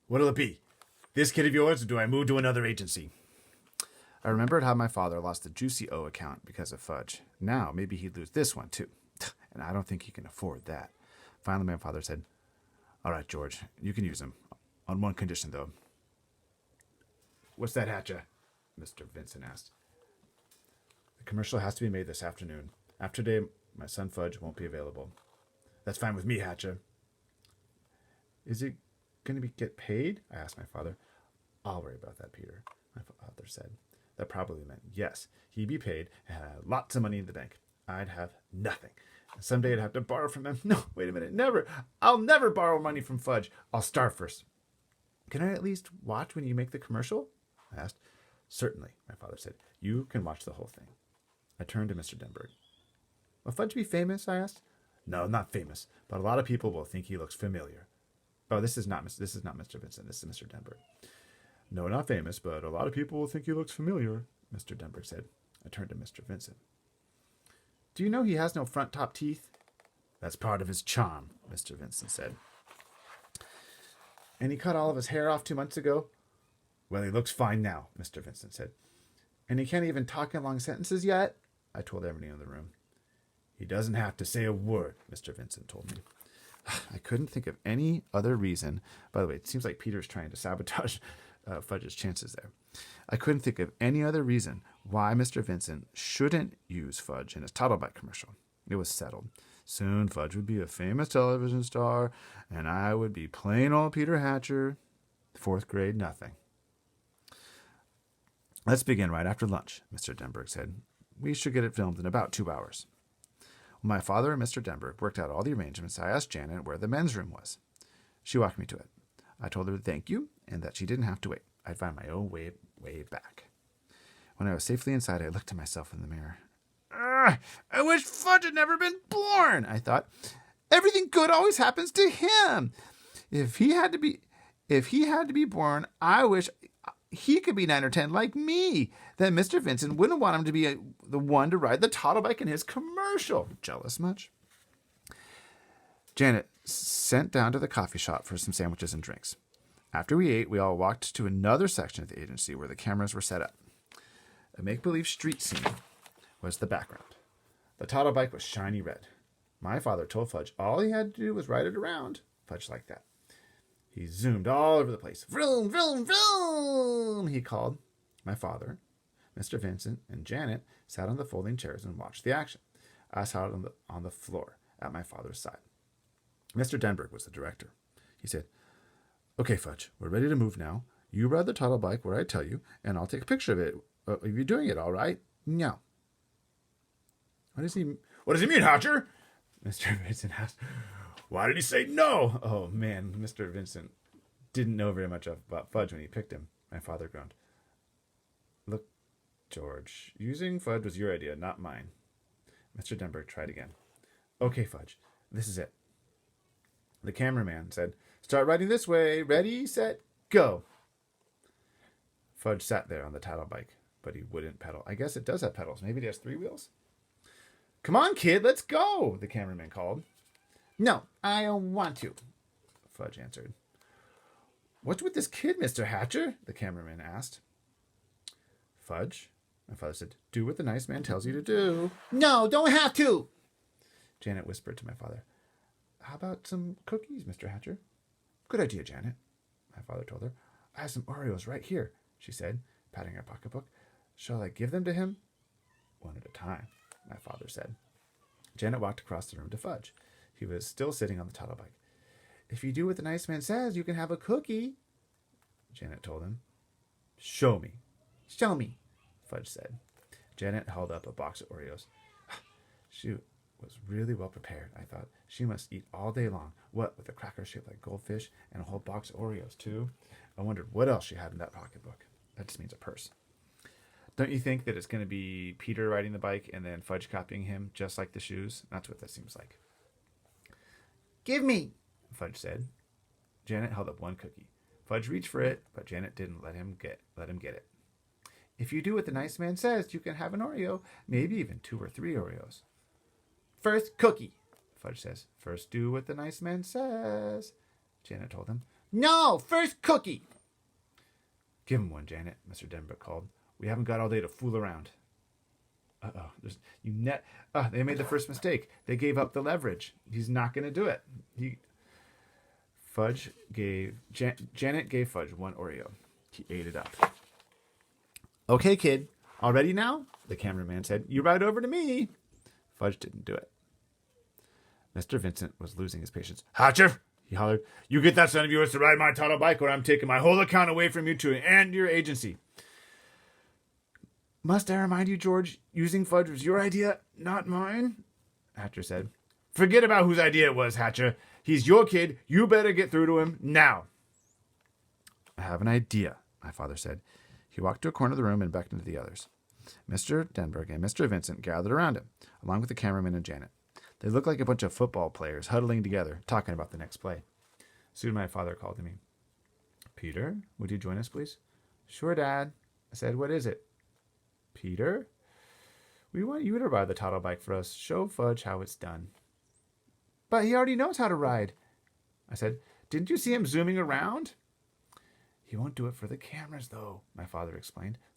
What'll it be? This kid of yours, or do I move to another agency? I remembered how my father lost the Juicy O account because of Fudge. Now, maybe he'd lose this one, too. And I don't think he can afford that. Finally, my father said, "All right, George, you can use him. On one condition, though." "What's that, Hatcher?" Mr. Vincent asked. "The commercial has to be made this afternoon. After today, my son Fudge won't be available." "That's fine with me, Hatcher." "Is it going to get paid?" I asked my father. "I'll worry about that, Peter," my father said. That probably meant yes, he'd be paid and had lots of money in the bank. I'd have nothing. And someday I'd have to borrow from him. No, wait a minute, never. I'll never borrow money from Fudge. I'll starve first. "Can I at least watch when you make the commercial?" I asked. "Certainly," my father said. "You can watch the whole thing." I turned to Mr. Denberg. "Will Fudge be famous?" I asked. "No, not famous, but a lot of people will think he looks familiar." "Oh, this is not Mr. Vincent. This is Mr. Denberg." "No, not famous, but a lot of people will think he looks familiar," Mr. Denberg said. I turned to Mr. Vincent. "Do you know he has no front top teeth?" "That's part of his charm," Mr. Vincent said. "And he cut all of his hair off 2 months ago?" "Well, he looks fine now," Mr. Vincent said. "And he can't even talk in long sentences yet?" I told everybody in the room. "He doesn't have to say a word," Mr. Vincent told me. I couldn't think of any other reason. By the way, it seems like Peter's trying to sabotage Fudge's chances there. I couldn't think of any other reason why Mr. Vincent shouldn't use Fudge in his Toddlebite commercial. It was settled. Soon Fudge would be a famous television star, and I would be plain old Peter Hatcher. 4th grade, nothing. "Let's begin right after lunch," Mr. Denberg said. "We should get it filmed in about 2 hours." When my father and Mr. Denberg worked out all the arrangements, I asked Janet where the men's room was. She walked me to it. I told her thank you and that she didn't have to wait. I'd find my own way back. When I was safely inside, I looked at myself in the mirror. I wish Fudge had never been born, I thought. Everything good always happens to him. If he had to be born, I wish he could be 9 or 10 like me. Then Mr. Vincent wouldn't want him to be the one to ride the Toddlebike in his commercial. Jealous much? Janet sent down to the coffee shop for some sandwiches and drinks. After we ate, we all walked to another section of the agency where the cameras were set up. A make-believe street scene was the background. The Toddlebike was shiny red. My father told Fudge all he had to do was ride it around. Fudge liked that. He zoomed all over the place. "Vroom, vroom, vroom," he called. My father, Mr. Vincent, and Janet sat on the folding chairs and watched the action. I sat on the floor at my father's side. Mr. Denberg was the director. He said, "Okay, Fudge, we're ready to move now. You ride the Toddlebike where I tell you, and I'll take a picture of it. Are you doing it all right?" "No." What does he mean, Hatcher?" Mr. Vincent asked. "Why did he say no?" Oh, man, Mr. Vincent didn't know very much about Fudge when he picked him. My father groaned. "Look, George, using Fudge was your idea, not mine." Mr. Denberg tried again. "Okay, Fudge, this is it." The cameraman said, "Start riding this way. Ready, set, go." Fudge sat there on the Toddlebike, but he wouldn't pedal. I guess it does have pedals. Maybe it has 3 wheels? "Come on, kid, let's go," the cameraman called. "No, I don't want to," Fudge answered. "What's with this kid, Mr. Hatcher?" the cameraman asked. "Fudge," my father said, "do what the nice man tells you to do." "No, don't have to," Janet whispered to my father. "How about some cookies, Mr. Hatcher?" "Good idea, Janet," my father told her. "I have some Oreos right here," she said, patting her pocketbook. "Shall I give them to him?" "One at a time," my father said. Janet walked across the room to Fudge. He was still sitting on the Toddlebike. "If you do what the nice man says, you can have a cookie," Janet told him. "Show me." "Show me," Fudge said. Janet held up a box of Oreos. She was really well prepared, I thought. She must eat all day long. What, with a cracker shaped like goldfish and a whole box of Oreos, too? I wondered what else she had in that pocketbook. That just means a purse. Don't you think that it's going to be Peter riding the bike and then Fudge copying him, just like the shoes? That's what that seems like. "Give me," Fudge said. Janet held up one cookie. Fudge reached for it, but Janet didn't let him get it. "If you do what the nice man says, you can have an Oreo, maybe even 2 or 3 Oreos." "First cookie," Fudge says. "First do what the nice man says," Janet told him. No, first cookie. Give him one, Janet, Mr. Denver called. We haven't got all day to fool around. They made the first mistake. They gave up the leverage. He's not going to do it. Janet gave Fudge one Oreo. He ate it up. Okay, kid. All ready now? The cameraman said. You ride over to me. Fudge didn't do it. Mr. Vincent was losing his patience. Hatcher, he hollered. You get that son of yours to ride my toddle bike or I'm taking my whole account away from you two and your agency. Must I remind you, George, using Fudge was your idea, not mine? Hatcher said. Forget about whose idea it was, Hatcher. He's your kid. You better get through to him now. I have an idea, my father said. He walked to a corner of the room and beckoned to the others. Mr. Denberg and Mr. Vincent gathered around him, along with the cameraman and Janet. They looked like a bunch of football players huddling together, talking about the next play. Soon my father called to me. Peter, would you join us, please? Sure, Dad. I said, what is it? Peter, we want you to ride the toddle bike for us. Show Fudge how it's done. But he already knows how to ride. I said, didn't you see him zooming around? He won't do it for the cameras, though, my father explained.